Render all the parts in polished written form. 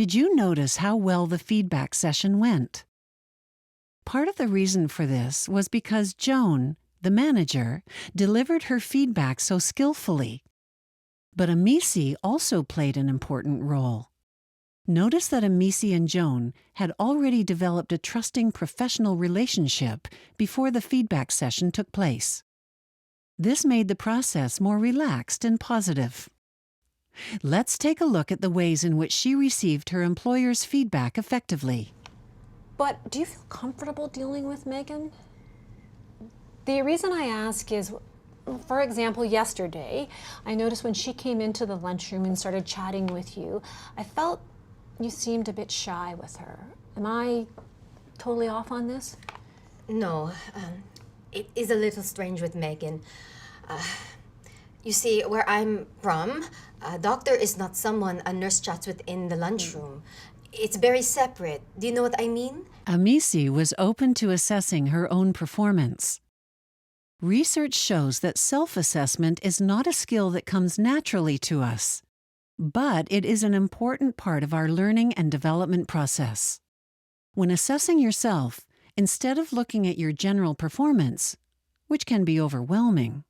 Did you notice how well the feedback session went? Part of the reason for this was because Joan, the manager, delivered her feedback so skillfully. But Amisi also played an important role. Notice that Amisi and Joan had already developed a trusting professional relationship before the feedback session took place. This made the process more relaxed and positive. Let's take a look at the ways in which she received her employer's feedback effectively. But do you feel comfortable dealing with Megan? The reason I ask is, for example, yesterday, I noticed when she came into the lunchroom and started chatting with you, I felt you seemed a bit shy with her. Am I totally off on this? No, it is a little strange with Megan. You see, where I'm from, a doctor is not someone a nurse chats with in the lunchroom. It's very separate. Do you know what I mean? Amisi was open to assessing her own performance. Research shows that self-assessment is not a skill that comes naturally to us, but it is an important part of our learning and development process. When assessing yourself, instead of looking at your general performance, which can be overwhelming,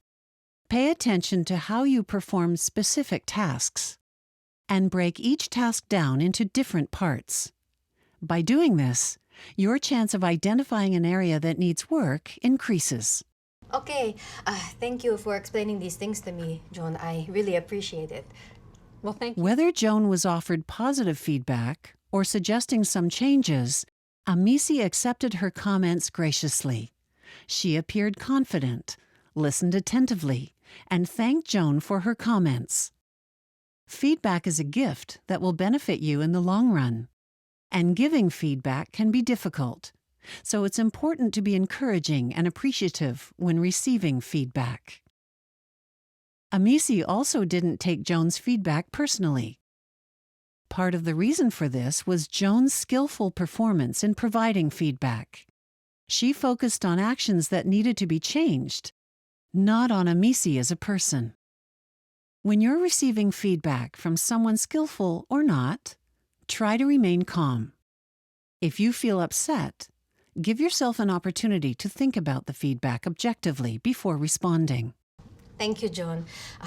pay attention to how you perform specific tasks and break each task down into different parts. By doing this, your chance of identifying an area that needs work increases. Okay, thank you for explaining these things to me, Joan. I really appreciate it. Well, thank you. Whether Joan was offered positive feedback or suggesting some changes, Amisi accepted her comments graciously. She appeared confident, listened attentively, and thanked Joan for her comments. Feedback is a gift that will benefit you in the long run. And giving feedback can be difficult, so it's important to be encouraging and appreciative when receiving feedback. Amisi also didn't take Joan's feedback personally. Part of the reason for this was Joan's skillful performance in providing feedback. She focused on actions that needed to be changed, not on Amisi as a person. When you're receiving feedback from someone skillful or not, try to remain calm. If you feel upset, give yourself an opportunity to think about the feedback objectively before responding. Thank you, Joan.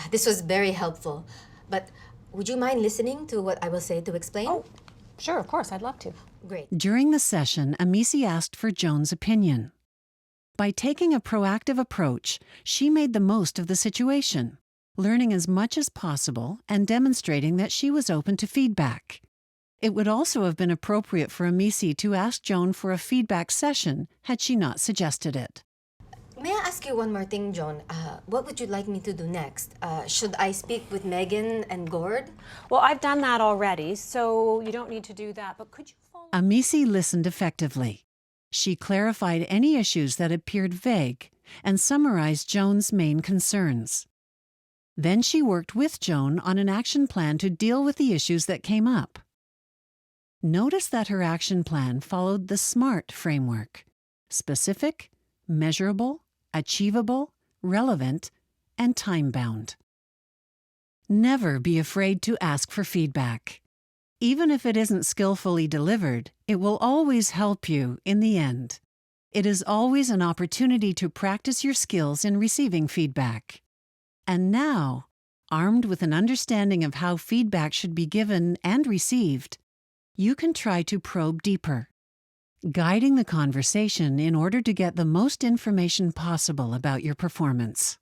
This was very helpful. But would you mind listening to what I will say to explain? Oh, sure, of course, I'd love to. Great. During the session, Amisi asked for Joan's opinion. By taking a proactive approach, she made the most of the situation, learning as much as possible and demonstrating that she was open to feedback. It would also have been appropriate for Amisi to ask Joan for a feedback session had she not suggested it. May I ask you one more thing, Joan? What would you like me to do next? Should I speak with Megan and Gord? Well, I've done that already, so you don't need to do that, but could you follow? Amisi listened effectively. She clarified any issues that appeared vague and summarized Joan's main concerns. Then she worked with Joan on an action plan to deal with the issues that came up. Notice that her action plan followed the SMART framework: specific, measurable, achievable, relevant, and time-bound. Never be afraid to ask for feedback. Even if it isn't skillfully delivered, it will always help you in the end. It is always an opportunity to practice your skills in receiving feedback. And now, armed with an understanding of how feedback should be given and received, you can try to probe deeper, guiding the conversation in order to get the most information possible about your performance.